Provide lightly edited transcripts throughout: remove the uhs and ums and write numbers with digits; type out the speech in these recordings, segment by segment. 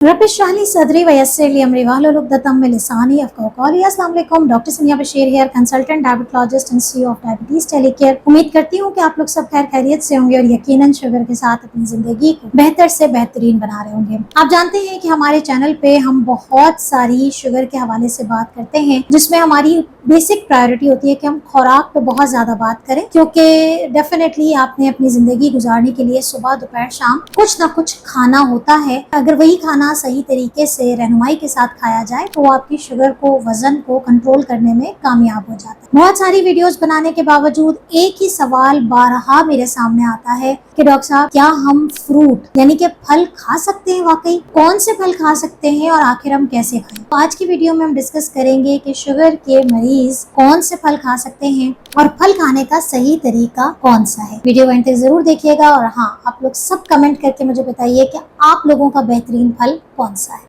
रब इश्रह ली सदरी व यस्सिर ली अमरी वाहलुल उक़दतम मिन लिसानी यफ़क़हू क़ौली। अस्सलाम वालेकुम, डॉक्टर सनिया Bashir here, consultant diabetologist and CEO of diabetes टेलीकेयर। उम्मीद करती हूँ कि आप लोग सब खैर खैरियत से होंगे और यकीनन शुगर के साथ अपनी जिंदगी को बेहतर से बेहतरीन बना रहे होंगे। आप जानते हैं कि हमारे चैनल पे हम बहुत सारी शुगर के हवाले से बात करते हैं, जिसमें हमारी बेसिक प्रायोरिटी होती है कि हम खुराक पे बहुत ज्यादा बात करें, क्योंकि डेफिनेटली आपने अपनी जिंदगी गुजारने के लिए सुबह दोपहर शाम कुछ ना कुछ खाना होता है। अगर वही खाना सही तरीके से रहनुमाई के साथ खाया जाए तो वो आपकी शुगर को, वजन को कंट्रोल करने में कामयाब हो जाता है। बहुत सारी वीडियोस बनाने के बावजूद एक ही सवाल बारहा मेरे सामने आता है कि डॉक्टर साहब, क्या हम फ्रूट यानी कि फल खा सकते हैं? वाकई कौन से फल खा सकते हैं और आखिर हम कैसे खाएं? तो आज की वीडियो में हम डिस्कस करेंगे कि शुगर के मरीज कौन से फल खा सकते हैं और फल खाने का सही तरीका कौन सा है। वीडियो को अंत तक जरूर देखिएगा और हाँ, आप लोग सब कमेंट करके मुझे बताइए कि आप लोगों का बेहतरीन फल कौन सा है।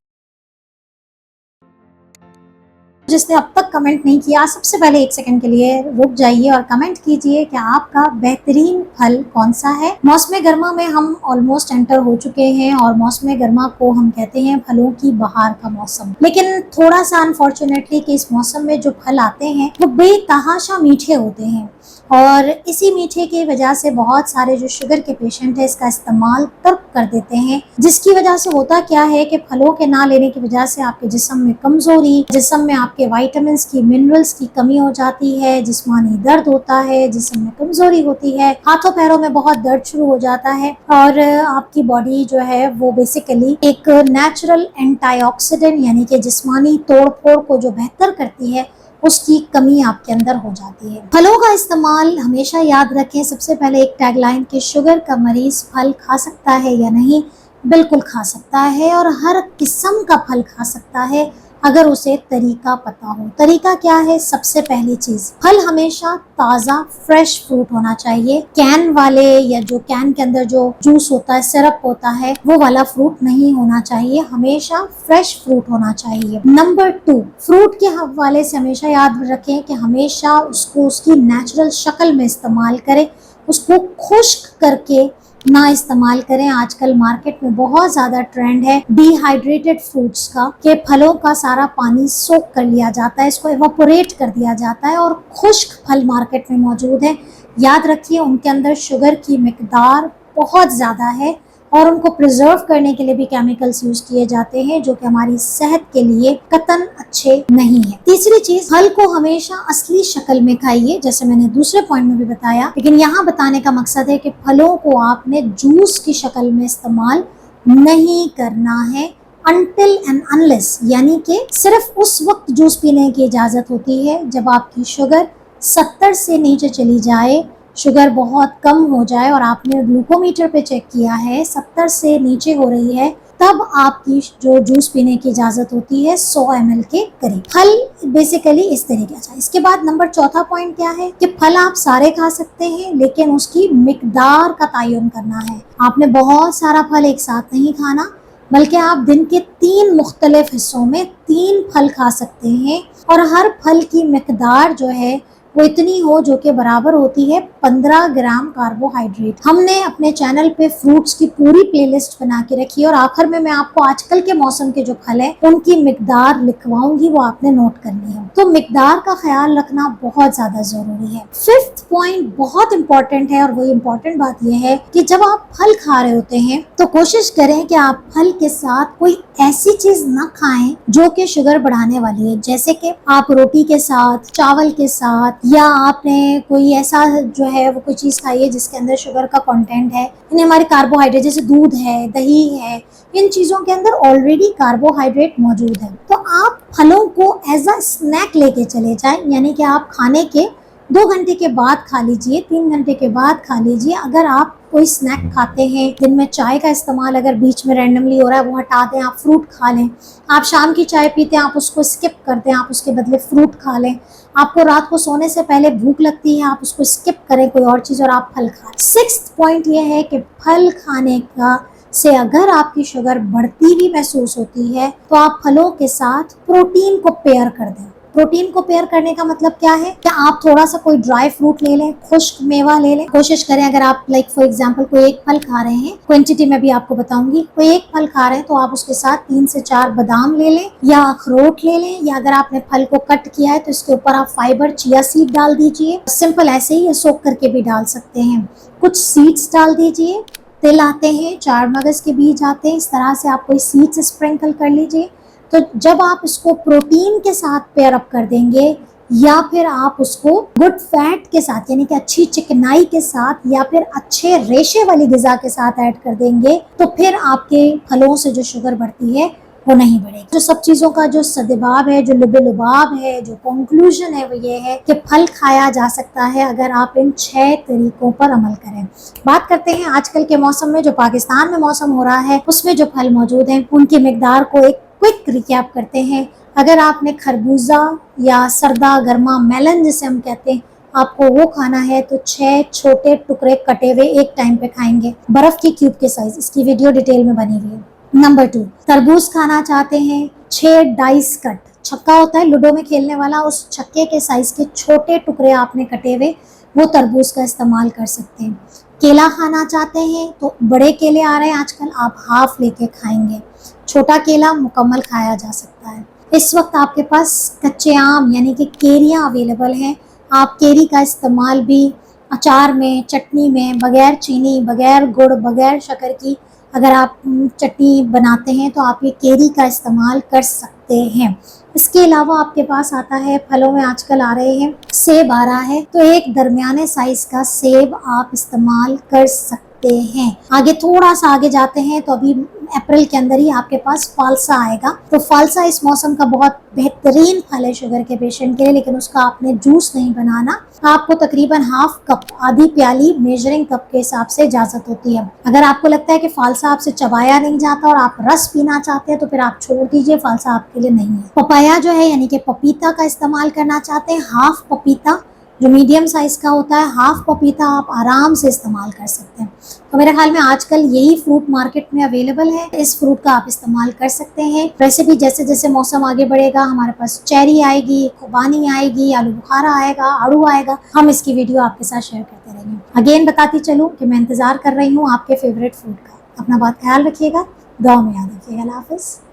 जिसने अब तक कमेंट नहीं किया, सबसे पहले एक सेकंड के लिए रुक जाइए और कमेंट कीजिए कि आपका बेहतरीन फल कौन सा है। मौसम गर्मा में हम ऑलमोस्ट एंटर हो चुके हैं और मौसम गर्मा को हम कहते हैं फलों की बहार का मौसम। लेकिन थोड़ा सा अनफॉर्चुनेटली कि इस मौसम में जो फल आते हैं वो बेतहाशा मीठे होते हैं और इसी मीठे की वजह से बहुत सारे जो शुगर के पेशेंट है इसका इस्तेमाल तर्क कर देते हैं, जिसकी वजह से होता क्या है कि फलों के ना लेने की वजह से आपके जिस्म में कमजोरी, जिस्म में आपके विटामिन्स की, मिनरल्स की कमी हो जाती है, जिस्मानी दर्द होता है, जिस्म में कमजोरी होती है, हाथों पैरों में बहुत दर्द शुरू हो जाता है और आपकी बॉडी जो है वो बेसिकली एक नेचुरल एंटीऑक्सीडेंट यानी कि जिस्मानी तोड़ फोड़ को जो बेहतर करती है उसकी कमी आपके अंदर हो जाती है। फलों का इस्तेमाल हमेशा याद रखें। सबसे पहले एक टैगलाइन कि शुगर का मरीज फल खा सकता है या नहीं, बिल्कुल खा सकता है और हर किस्म का फल खा सकता है अगर उसे तरीका पता हो। तरीका क्या है? सबसे पहली चीज, फल हमेशा ताज़ा फ्रेश फ्रूट होना चाहिए। कैन वाले या जो कैन के अंदर जो जूस होता है, सिरप होता है, वो वाला फ्रूट नहीं होना चाहिए। हमेशा फ्रेश फ्रूट होना चाहिए। नंबर 2, फ्रूट के हवाले से हमेशा याद रखें कि हमेशा उसको उसकी नेचुरल शक्ल में इस्तेमाल करें, उसको खुश्क करके ना इस्तेमाल करें। आजकल मार्केट में बहुत ज़्यादा ट्रेंड है डिहाइड्रेटेड फ्रूट्स का, कि फलों का सारा पानी सोख कर लिया जाता है, इसको एवापोरेट कर दिया जाता है और खुश्क फल मार्केट में मौजूद है। याद रखिए उनके अंदर शुगर की मिकदार बहुत ज़्यादा है और उनको प्रिजर्व करने के लिए भी केमिकल्स यूज किए जाते हैं जो कि हमारी सेहत के लिए कतन अच्छे नहीं है। तीसरी चीज, फल को हमेशा असली शक्ल में खाइए, जैसे मैंने दूसरे पॉइंट में भी बताया, लेकिन यहाँ बताने का मकसद है कि फलों को आपने जूस की शक्ल में इस्तेमाल नहीं करना है अनटिल एंड अनलेस, यानी कि सिर्फ उस वक्त जूस पीने की इजाजत होती है जब आपकी शुगर 70 से नीचे चली जाए, शुगर बहुत कम हो जाए और आपने ग्लूकोमीटर पे चेक किया है 70 से नीचे हो रही है, तब आपकी जो जूस पीने की इजाजत होती है 100 ml के करीब। फल बेसिकली इस तरीके से। इसके बाद नंबर चौथा पॉइंट क्या है कि फल आप सारे खा सकते हैं लेकिन उसकी मिकदार का तयन करना है। आपने बहुत सारा फल एक साथ नहीं खाना, बल्कि आप दिन के 3 मुख्तलिफ हिस्सों में 3 फल खा सकते हैं और हर फल की मिकदार जो है वो इतनी हो जो कि बराबर होती है 15 ग्राम कार्बोहाइड्रेट। हमने अपने चैनल पे फ्रूट्स की पूरी प्लेलिस्ट बना के रखी है और आखिर में मैं आपको आजकल के मौसम के जो फल हैं उनकी मिकदार लिखवाऊंगी, वो आपने नोट करनी है। तो मिकदार का ख्याल रखना बहुत ज्यादा जरूरी है। 5th पॉइंट बहुत इंपॉर्टेंट है और वो इम्पोर्टेंट बात यह है कि जब आप फल खा रहे होते हैं तो कोशिश करें कि आप फल के साथ कोई ऐसी चीज न खाएं जो कि शुगर बढ़ाने वाली है, जैसे कि आप रोटी के साथ, चावल के साथ, या आपने कोई ऐसा जो है वो कोई चीज़ खाई है जिसके अंदर शुगर का कंटेंट है। यानी हमारे कार्बोहाइड्रेट जैसे दूध है, दही है, इन चीज़ों के अंदर ऑलरेडी कार्बोहाइड्रेट मौजूद है। तो आप फलों को एज अ स्नैक लेके चले जाएं, यानी कि आप खाने के 2 घंटे के बाद खा लीजिए, 3 घंटे के बाद खा लीजिए। अगर आप कोई स्नैक खाते हैं, दिन में चाय का इस्तेमाल अगर बीच में रैंडमली हो रहा है वो हटा दें, आप फ्रूट खा लें। आप शाम की चाय पीते हैं, आप उसको स्किप कर दें, आप उसके बदले फ्रूट खा लें। आपको रात को सोने से पहले भूख लगती है, आप उसको स्किप करें कोई और चीज़ और आप फल खाएं। 6th पॉइंट ये है कि फल खाने का से अगर आपकी शुगर बढ़ती भी महसूस होती है तो आप फलों के साथ प्रोटीन को पेयर कर दें। प्रोटीन को पेयर करने का मतलब क्या है, क्या आप थोड़ा सा कोई ड्राई फ्रूट ले लें, खुश्क मेवा ले लें। कोशिश करें अगर आप लाइक फॉर एग्जांपल कोई एक फल खा रहे हैं, क्वांटिटी में भी आपको बताऊंगी, कोई एक फल खा रहे हैं तो आप उसके साथ 3 से 4 बादाम ले लें या अखरोट ले लें, या अगर आपने फल को कट किया है तो इसके ऊपर आप फाइबर चिया सीड डाल दीजिए। सिंपल ऐसे ही सोक करके भी डाल सकते हैं। कुछ सीड्स डाल दीजिए, तिल आते हैं, चार मगज के बीज आते हैं, इस तरह से आप कोई सीड्स स्प्रिंकल कर लीजिए। तो जब आप इसको प्रोटीन के साथ पेयर अप कर देंगे या फिर आप उसको गुड फैट के साथ यानी कि अच्छी चिकनाई के साथ या फिर अच्छे रेशे वाली ग़िज़ा के साथ ऐड कर देंगे तो फिर आपके फलों से जो शुगर बढ़ती है वो नहीं बढ़ेगी। जो सब चीज़ों का जो सद्भाव है, जो लुबे-लुबाब है, जो कंक्लूजन है वो ये है कि फल खाया जा सकता है अगर आप इन 6 तरीकों पर अमल करें। बात करते हैं आजकल के मौसम में, जो पाकिस्तान में मौसम हो रहा है उसमें जो फल मौजूद हैं उनकी मिकदार को एक क्विक रिकैप करते हैं। अगर आपने खरबूजा या सरदा गर्मा मेलन जिसे हम कहते हैं आपको वो खाना है तो 6 छोटे टुकड़े कटे हुए एक टाइम पे खाएंगे, बर्फ की क्यूब के साइज। इसकी वीडियो डिटेल में बनी हुई है। नंबर 2, तरबूज खाना चाहते हैं, 6 डाइस कट, छक्का होता है लूडो में खेलने वाला, उस छक्के के साइज के छोटे टुकड़े आपने कटे हुए वो तरबूज का इस्तेमाल कर सकते हैं। केला खाना चाहते हैं तो बड़े केले आ रहे हैं आजकल, आप हाफ लेके खाएंगे, छोटा केला मुकम्मल खाया जा सकता है। इस वक्त आपके पास कच्चे आम यानी कि केरियाँ अवेलेबल हैं, आप केरी का इस्तेमाल भी अचार में, चटनी में, बगैर चीनी, बगैर गुड़, बगैर शक्कर की अगर आप चटनी बनाते हैं तो आप ये केरी का इस्तेमाल कर सकते हैं। इसके अलावा आपके पास आता है, फलों में आजकल आ रहे हैं, सेब आ रहा है तो एक दरमियाने साइज का सेब आप इस्तेमाल कर सकते हैं। आगे थोड़ा सा आगे जाते हैं तो अभी अप्रैल के अंदर ही आपके पास फालसा आएगा। तो फालसा इस मौसम का बहुत बेहतरीन फल है शुगर के पेशेंट के लिए, लेकिन उसका आपने जूस नहीं बनाना। आपको तकरीबन हाफ कप, आधी प्याली मेजरिंग कप के हिसाब से इजाजत होती है। अगर आपको लगता है कि फालसा आपसे चबाया नहीं जाता और आप रस पीना चाहते हैं तो फिर आप छोड़ दीजिए, फालसा आपके लिए नहीं है। पपाया जो है यानी कि पपीता का इस्तेमाल करना चाहते हैं, हाफ पपीता जो मीडियम साइज का होता है, हाफ पपीता आप आराम से इस्तेमाल कर सकते हैं। तो मेरे ख्याल में आजकल यही फ्रूट मार्केट में अवेलेबल है, इस फ्रूट का आप इस्तेमाल कर सकते हैं। वैसे भी जैसे जैसे मौसम आगे बढ़ेगा हमारे पास चेरी आएगी, खुबानी आएगी, आलू बुखारा आएगा, आड़ू आएगा, हम इसकी वीडियो आपके साथ शेयर करते रहेंगे। अगेन बताती चलूँ कि मैं इंतज़ार कर रही हूँ आपके फेवरेट फ्रूट का। अपना बहुत ख्याल रखिएगा, दुआ में याद रखिएगा। अल्लाह हाफ़िज़।